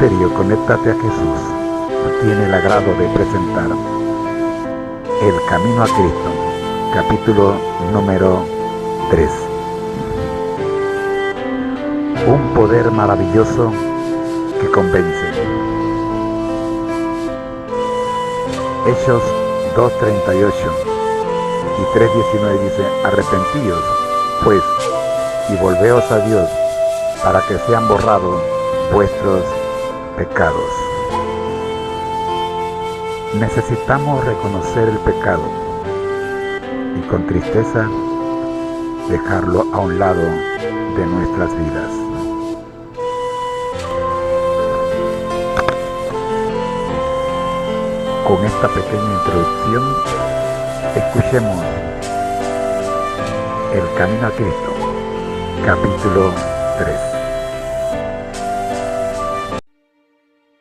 Ministerio Conéctate a Jesús tiene el agrado de presentar El Camino a Cristo, capítulo número 3. Un poder maravilloso que convence. Hechos 2:38 y 3:19 dice: arrepentíos, pues, y volveos a Dios, para que sean borrados vuestros pecados. Necesitamos reconocer el pecado y con tristeza dejarlo a un lado de nuestras vidas. Con esta pequeña introducción, escuchemos El Camino a Cristo, capítulo 3.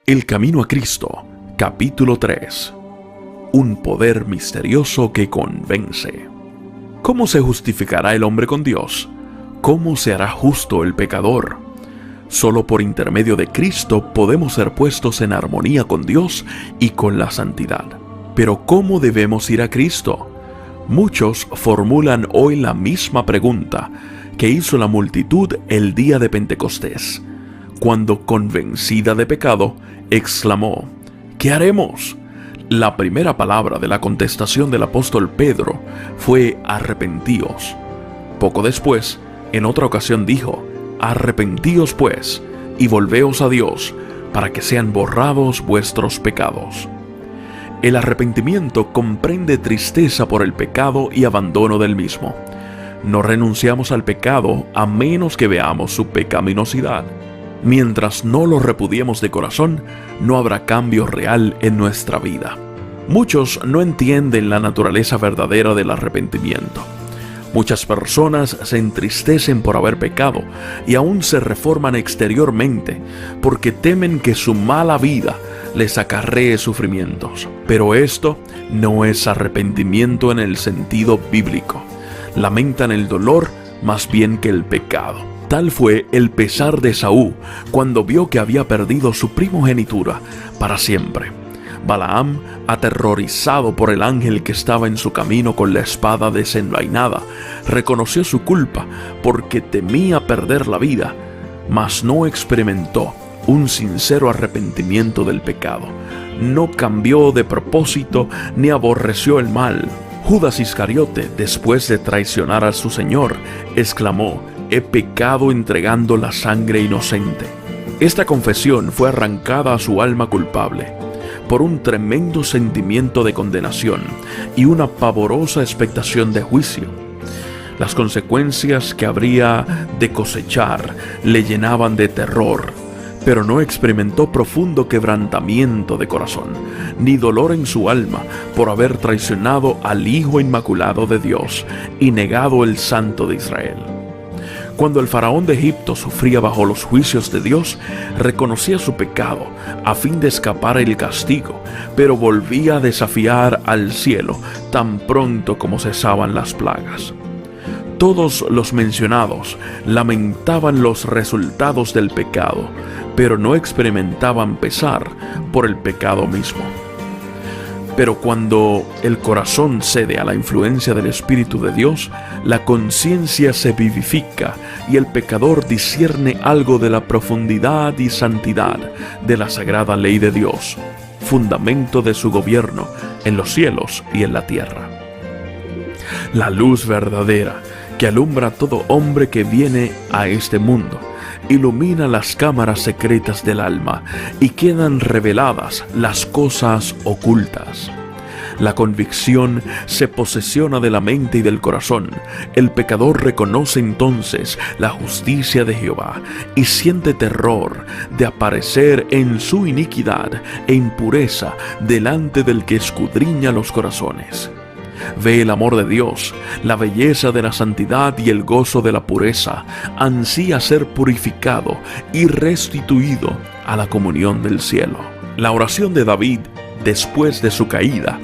El Camino a Cristo, capítulo 3. Un poder misterioso que convence. ¿Cómo se justificará el hombre con Dios? ¿Cómo se hará justo el pecador? Solo por intermedio de Cristo podemos ser puestos en armonía con Dios y con la santidad. Pero ¿cómo debemos ir a Cristo? Muchos formulan hoy la misma pregunta que hizo la multitud el día de Pentecostés, cuando, convencida de pecado, exclamó: ¿qué haremos? La primera palabra de la contestación del apóstol Pedro fue: arrepentíos. Poco después, en otra ocasión dijo: arrepentíos pues, y volveos a Dios, para que sean borrados vuestros pecados. El arrepentimiento comprende tristeza por el pecado y abandono del mismo. No renunciamos al pecado a menos que veamos su pecaminosidad. Mientras no lo repudiemos de corazón, no habrá cambio real en nuestra vida. Muchos no entienden la naturaleza verdadera del arrepentimiento. Muchas personas se entristecen por haber pecado y aún se reforman exteriormente porque temen que su mala vida les acarree sufrimientos. Pero esto no es arrepentimiento en el sentido bíblico. Lamentan el dolor más bien que el pecado. Tal fue el pesar de Esaú cuando vio que había perdido su primogenitura para siempre. Balaam, aterrorizado por el ángel que estaba en su camino con la espada desenvainada, reconoció su culpa porque temía perder la vida, mas no experimentó un sincero arrepentimiento del pecado. No cambió de propósito ni aborreció el mal. Judas Iscariote, después de traicionar a su Señor, exclamó: he pecado entregando la sangre inocente. Esta confesión fue arrancada a su alma culpable por un tremendo sentimiento de condenación y una pavorosa expectación de juicio. Las consecuencias que habría de cosechar le llenaban de terror, pero no experimentó profundo quebrantamiento de corazón, ni dolor en su alma por haber traicionado al Hijo Inmaculado de Dios y negado el Santo de Israel. Cuando el faraón de Egipto sufría bajo los juicios de Dios, reconocía su pecado a fin de escapar el castigo, pero volvía a desafiar al cielo tan pronto como cesaban las plagas. Todos los mencionados lamentaban los resultados del pecado, pero no experimentaban pesar por el pecado mismo. Pero cuando el corazón cede a la influencia del Espíritu de Dios, la conciencia se vivifica y el pecador discierne algo de la profundidad y santidad de la sagrada ley de Dios, fundamento de su gobierno en los cielos y en la tierra. La luz verdadera que alumbra a todo hombre que viene a este mundo ilumina las cámaras secretas del alma y quedan reveladas las cosas ocultas. La convicción se posesiona de la mente y del corazón. El pecador reconoce entonces la justicia de Jehová y siente terror de aparecer en su iniquidad e impureza delante del que escudriña los corazones. Ve el amor de Dios, la belleza de la santidad y el gozo de la pureza. Ansía ser purificado y restituido a la comunión del cielo. La oración de David, después de su caída,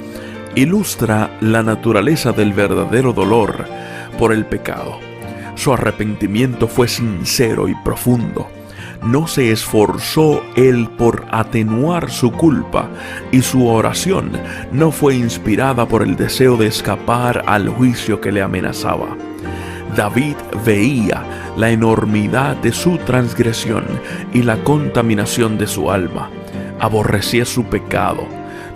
ilustra la naturaleza del verdadero dolor por el pecado. Su arrepentimiento fue sincero y profundo. no se esforzó él por atenuar su culpa, y su oración no fue inspirada por el deseo de escapar al juicio que le amenazaba. David veía la enormidad de su transgresión y la contaminación de su alma. Aborrecía su pecado.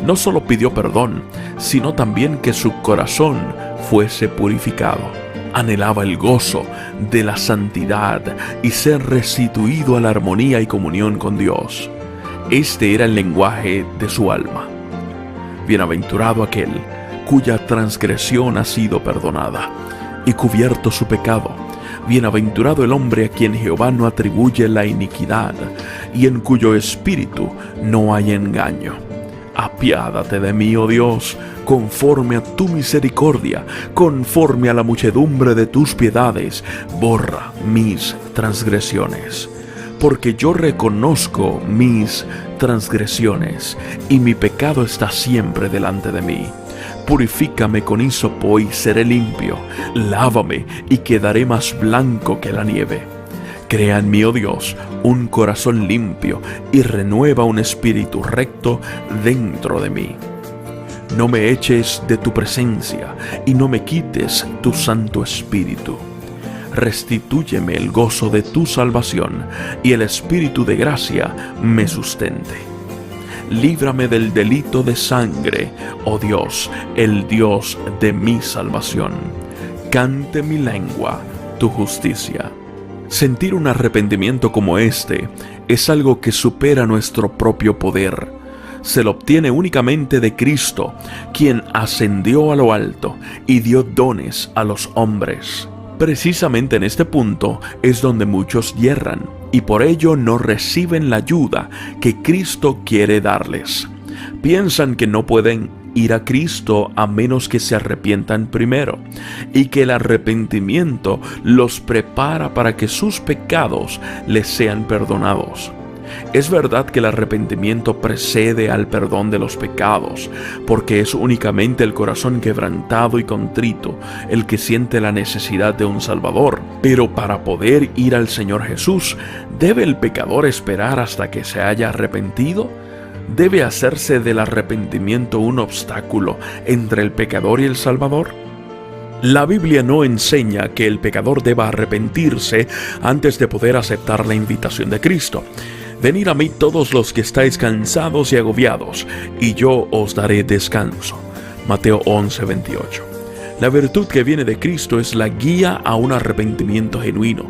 No solo pidió perdón, sino también que su corazón fuese purificado. Anhelaba el gozo de la santidad y ser restituido a la armonía y comunión con Dios. Este era el lenguaje de su alma. Bienaventurado aquel cuya transgresión ha sido perdonada y cubierto su pecado. Bienaventurado el hombre a quien Jehová no atribuye la iniquidad y en cuyo espíritu no hay engaño. Apiádate de mí, oh Dios, conforme a tu misericordia, conforme a la muchedumbre de tus piedades, borra mis transgresiones. Porque yo reconozco mis transgresiones, y mi pecado está siempre delante de mí. Purifícame con hisopo y seré limpio, lávame y quedaré más blanco que la nieve. Crea en mí, oh Dios, un corazón limpio y renueva un espíritu recto dentro de mí. No me eches de tu presencia y no me quites tu Santo Espíritu. Restitúyeme el gozo de tu salvación y el espíritu de gracia me sustente. Líbrame del delito de sangre, oh Dios, el Dios de mi salvación. Cante mi lengua tu justicia. Sentir un arrepentimiento como este es algo que supera nuestro propio poder. Se lo obtiene únicamente de Cristo, quien ascendió a lo alto y dio dones a los hombres. Precisamente en este punto es donde muchos yerran y por ello no reciben la ayuda que Cristo quiere darles. Piensan que no pueden ir a Cristo a menos que se arrepientan primero, y que el arrepentimiento los prepara para que sus pecados les sean perdonados. Es verdad que el arrepentimiento precede al perdón de los pecados, porque es únicamente el corazón quebrantado y contrito el que siente la necesidad de un Salvador. Pero para poder ir al Señor Jesús, ¿debe el pecador esperar hasta que se haya arrepentido? ¿Debe hacerse del arrepentimiento un obstáculo entre el pecador y el Salvador? La Biblia no enseña que el pecador deba arrepentirse antes de poder aceptar la invitación de Cristo. Venid a mí todos los que estáis cansados y agobiados, y yo os daré descanso. Mateo 11:28. La virtud que viene de Cristo es la guía a un arrepentimiento genuino.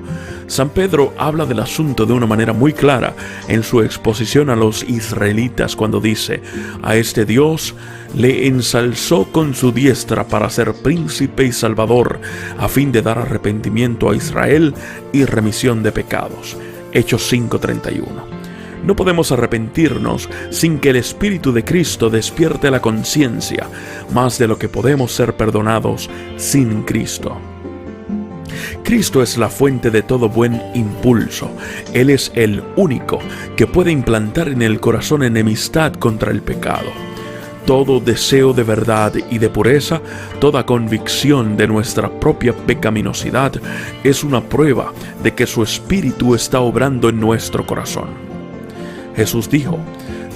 San Pedro habla del asunto de una manera muy clara en su exposición a los israelitas cuando dice: a este Dios le ensalzó con su diestra para ser príncipe y salvador, a fin de dar arrepentimiento a Israel y remisión de pecados. Hechos 5:31. No podemos arrepentirnos sin que el Espíritu de Cristo despierte la conciencia, más de lo que podemos ser perdonados sin Cristo. Cristo es la fuente de todo buen impulso. Él es el único que puede implantar en el corazón enemistad contra el pecado. Todo deseo de verdad y de pureza, toda convicción de nuestra propia pecaminosidad es una prueba de que su Espíritu está obrando en nuestro corazón. Jesús dijo: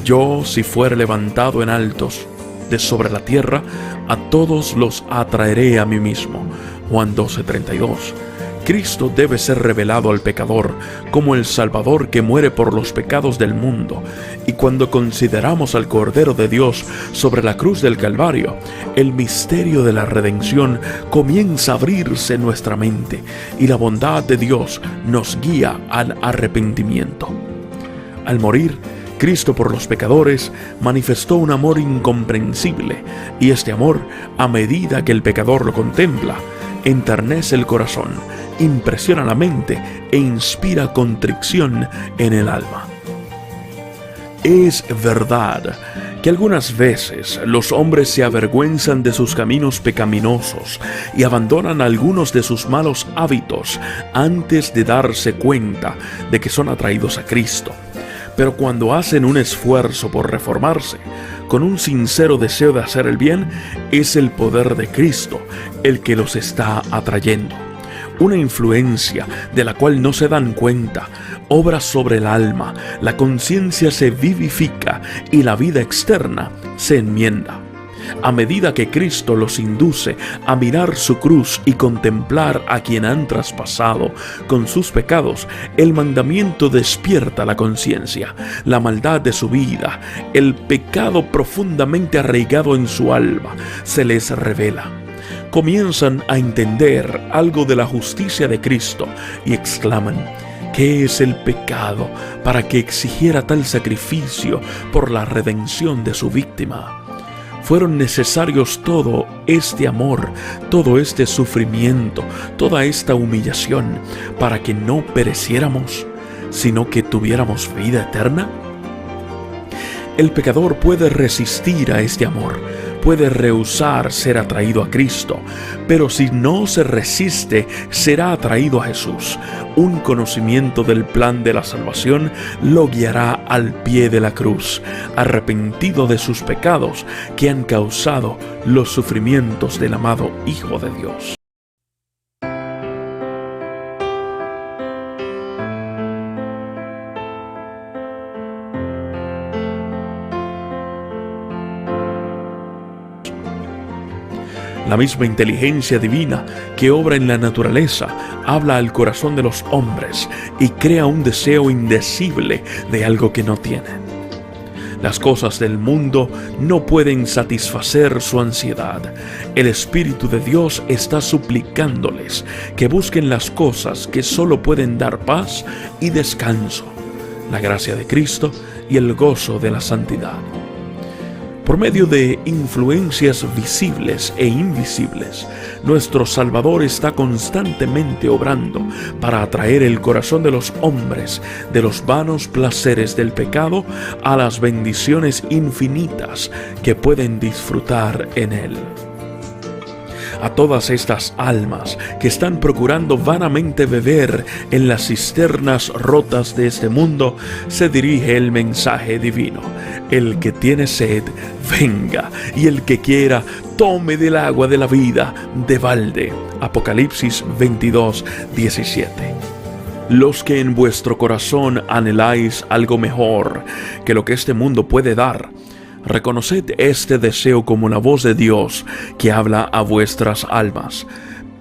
yo, si fuere levantado en altos de sobre la tierra, a todos los atraeré a mí mismo. Juan 12:32. Cristo debe ser revelado al pecador como el Salvador que muere por los pecados del mundo, y cuando consideramos al Cordero de Dios sobre la cruz del Calvario, el misterio de la redención comienza a abrirse en nuestra mente, y la bondad de Dios nos guía al arrepentimiento. Al morir, Cristo por los pecadores manifestó un amor incomprensible, y este amor, a medida que el pecador lo contempla, enternece el corazón, impresiona la mente e inspira contrición en el alma. Es verdad que algunas veces los hombres se avergüenzan de sus caminos pecaminosos y abandonan algunos de sus malos hábitos antes de darse cuenta de que son atraídos a Cristo. Pero cuando hacen un esfuerzo por reformarse, con un sincero deseo de hacer el bien, es el poder de Cristo el que los está atrayendo. una influencia de la cual no se dan cuenta, obra sobre el alma, la conciencia se vivifica y la vida externa se enmienda. A medida que Cristo los induce a mirar su cruz y contemplar a quien han traspasado con sus pecados, el mandamiento despierta la conciencia, la maldad de su vida, el pecado profundamente arraigado en su alma, se les revela. Comienzan a entender algo de la justicia de Cristo y exclaman: ¿qué es el pecado para que exigiera tal sacrificio por la redención de su víctima? Fueron necesarios todo este amor, todo este sufrimiento, toda esta humillación para que no pereciéramos, sino que tuviéramos vida eterna. El pecador puede resistir a este amor, puede rehusar ser atraído a Cristo, pero si no se resiste, será atraído a Jesús. Un conocimiento del plan de la salvación lo guiará al pie de la cruz, arrepentido de sus pecados que han causado los sufrimientos del amado Hijo de Dios. La misma inteligencia divina que obra en la naturaleza habla al corazón de los hombres y crea un deseo indecible de algo que no tienen. Las cosas del mundo no pueden satisfacer su ansiedad. El Espíritu de Dios está suplicándoles que busquen las cosas que solo pueden dar paz y descanso, la gracia de Cristo y el gozo de la santidad. Por medio de influencias visibles e invisibles, nuestro Salvador está constantemente obrando para atraer el corazón de los hombres de los vanos placeres del pecado a las bendiciones infinitas que pueden disfrutar en Él. A todas estas almas que están procurando vanamente beber en las cisternas rotas de este mundo, se dirige el mensaje divino: el que tiene sed, venga, y el que quiera, tome del agua de la vida de balde. Apocalipsis 22:17. Los que en vuestro corazón anheláis algo mejor que lo que este mundo puede dar, reconoced este deseo como la voz de Dios que habla a vuestras almas.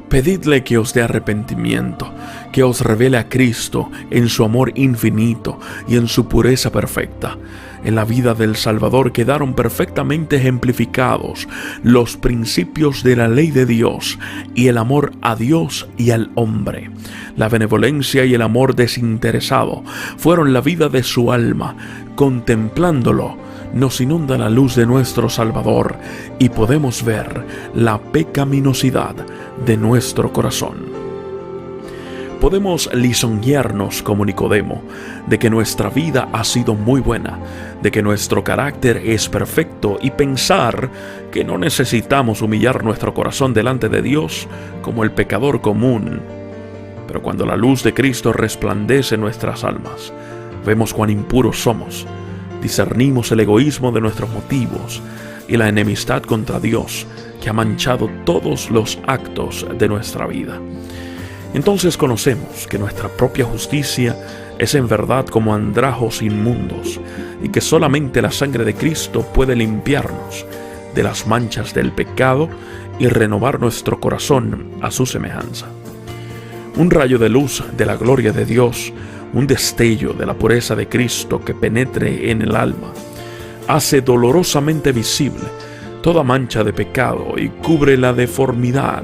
Pedidle que os dé arrepentimiento, que os revele a Cristo en su amor infinito y en su pureza perfecta. En la vida del Salvador quedaron perfectamente ejemplificados los principios de la ley de Dios y el amor a Dios y al hombre. La benevolencia y el amor desinteresado fueron la vida de su alma. Contemplándolo, nos inunda la luz de nuestro Salvador y podemos ver la pecaminosidad de nuestro corazón. Podemos lisonjearnos como Nicodemo de que nuestra vida ha sido muy buena, de que nuestro carácter es perfecto y pensar que no necesitamos humillar nuestro corazón delante de Dios como el pecador común. Pero cuando la luz de Cristo resplandece en nuestras almas, vemos cuán impuros somos. Discernimos el egoísmo de nuestros motivos y la enemistad contra Dios que ha manchado todos los actos de nuestra vida. Entonces conocemos que nuestra propia justicia es en verdad como andrajos inmundos y que solamente la sangre de Cristo puede limpiarnos de las manchas del pecado y renovar nuestro corazón a su semejanza. Un rayo de luz de la gloria de Dios, un destello de la pureza de Cristo que penetre en el alma, hace dolorosamente visible toda mancha de pecado y cubre la deformidad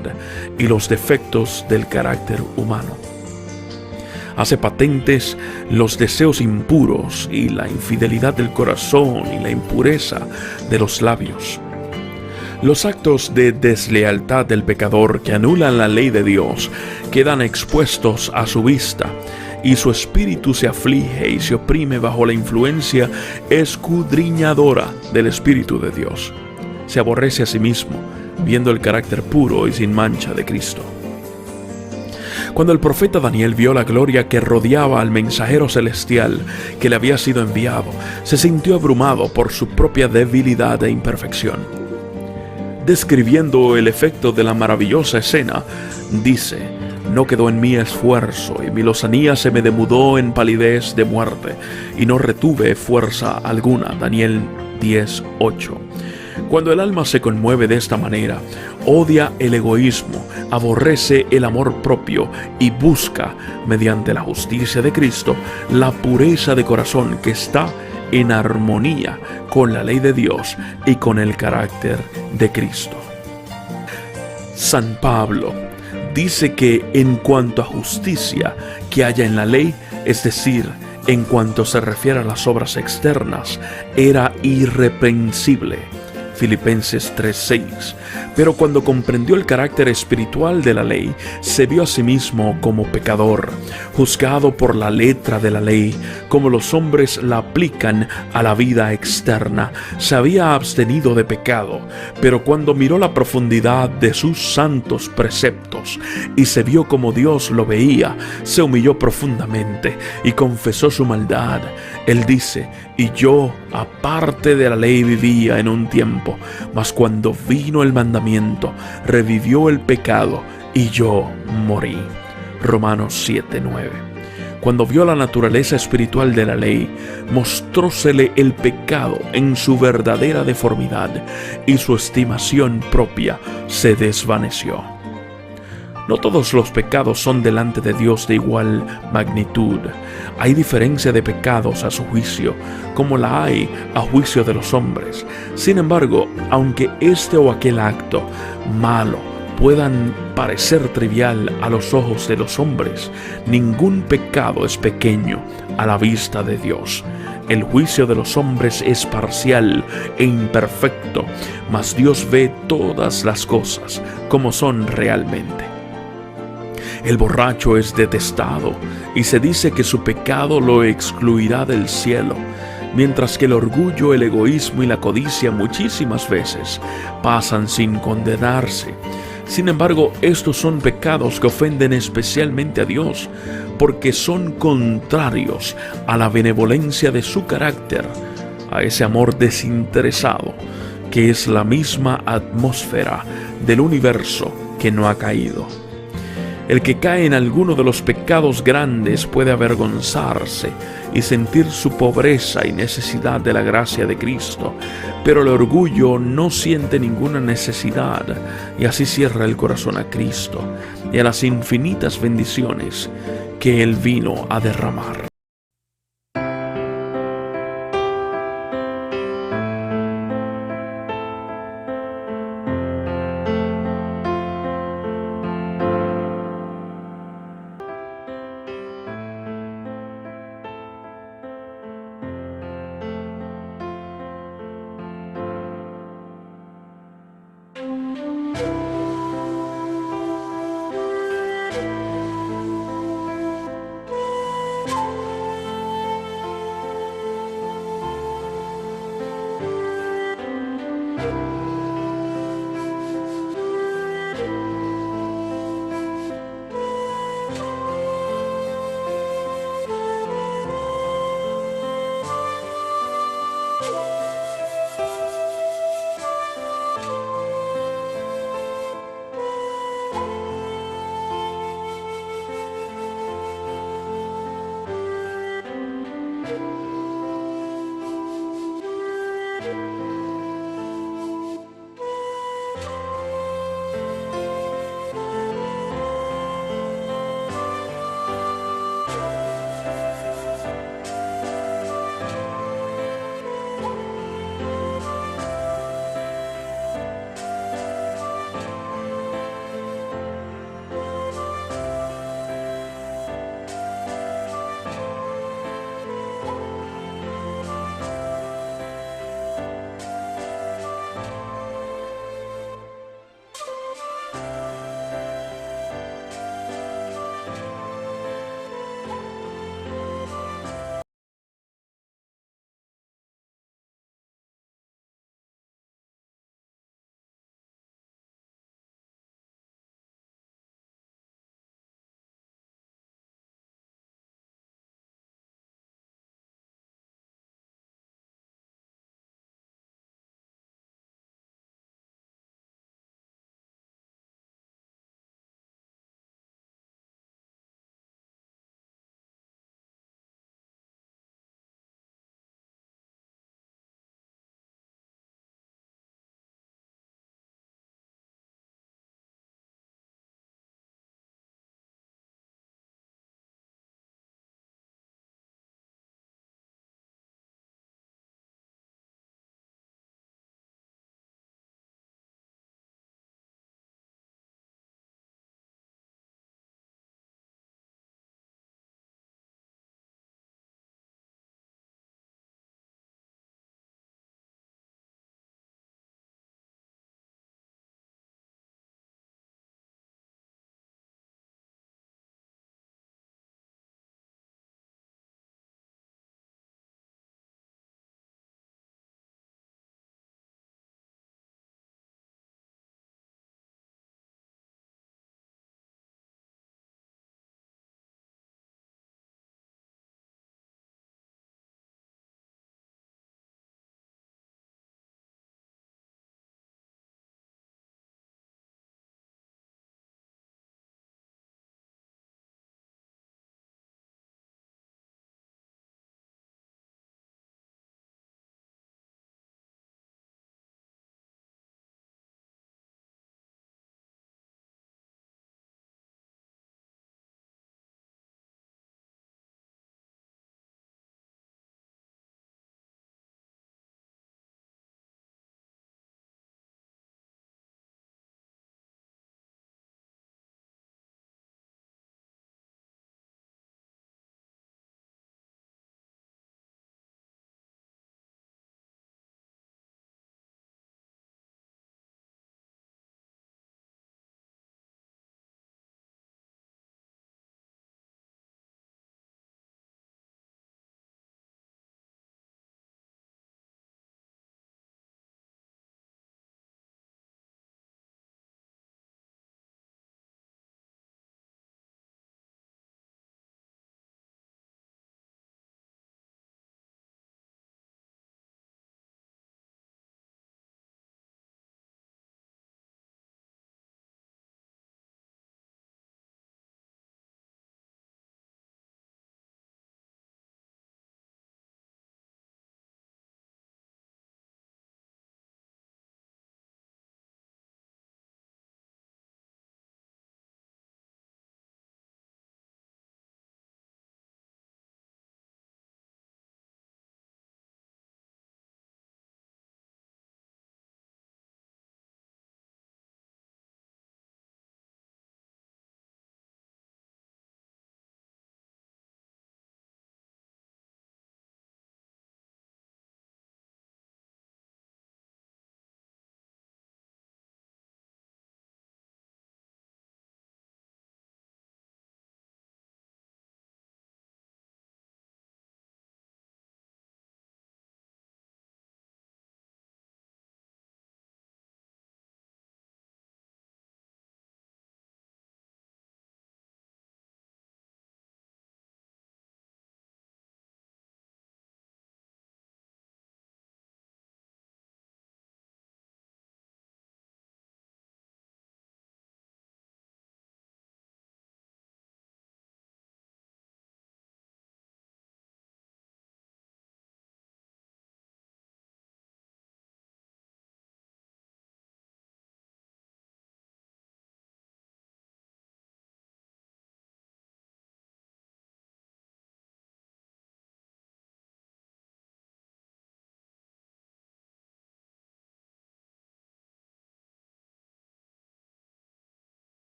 y los defectos del carácter humano. Hace patentes los deseos impuros y la infidelidad del corazón y la impureza de los labios. Los actos de deslealtad del pecador que anulan la ley de Dios quedan expuestos a su vista, y su espíritu se aflige y se oprime bajo la influencia escudriñadora del Espíritu de Dios. Se aborrece a sí mismo, viendo el carácter puro y sin mancha de Cristo. Cuando el profeta Daniel vio la gloria que rodeaba al mensajero celestial que le había sido enviado, se sintió abrumado por su propia debilidad e imperfección. Describiendo el efecto de la maravillosa escena, dice: No quedó en mí esfuerzo, y mi lozanía se me demudó en palidez de muerte, y no retuve fuerza alguna. Daniel 10:8. Cuando el alma se conmueve de esta manera, odia el egoísmo, aborrece el amor propio y busca, mediante la justicia de Cristo, la pureza de corazón que está en armonía con la ley de Dios y con el carácter de Cristo. San Pablo dice que en cuanto a justicia que haya en la ley, es decir, en cuanto se refiere a las obras externas, era irreprensible. Filipenses 3:6. Pero cuando comprendió el carácter espiritual de la ley, se vio a sí mismo como pecador, juzgado por la letra de la ley, como los hombres la aplican a la vida externa. Se había abstenido de pecado, pero cuando miró la profundidad de sus santos preceptos y se vio como Dios lo veía, se humilló profundamente y confesó su maldad. Él dice: y yo, aparte de la ley, vivía en un tiempo, mas cuando vino el mandamiento, revivió el pecado y yo morí. Romanos 7:9. Cuando vio la naturaleza espiritual de la ley, mostrósele el pecado en su verdadera deformidad, y su estimación propia se desvaneció. No todos los pecados son delante de Dios de igual magnitud. Hay diferencia de pecados a su juicio, como la hay a juicio de los hombres. Sin embargo, aunque este o aquel acto malo puedan parecer trivial a los ojos de los hombres, ningún pecado es pequeño a la vista de Dios. El juicio de los hombres es parcial e imperfecto, mas Dios ve todas las cosas como son realmente. El borracho es detestado y se dice que su pecado lo excluirá del cielo, mientras que el orgullo, el egoísmo y la codicia muchísimas veces pasan sin condenarse. Sin embargo, estos son pecados que ofenden especialmente a Dios, porque son contrarios a la benevolencia de su carácter, a ese amor desinteresado, que es la misma atmósfera del universo que no ha caído. El que cae en alguno de los pecados grandes puede avergonzarse y sentir su pobreza y necesidad de la gracia de Cristo, pero el orgullo no siente ninguna necesidad y así cierra el corazón a Cristo y a las infinitas bendiciones que Él vino a derramar.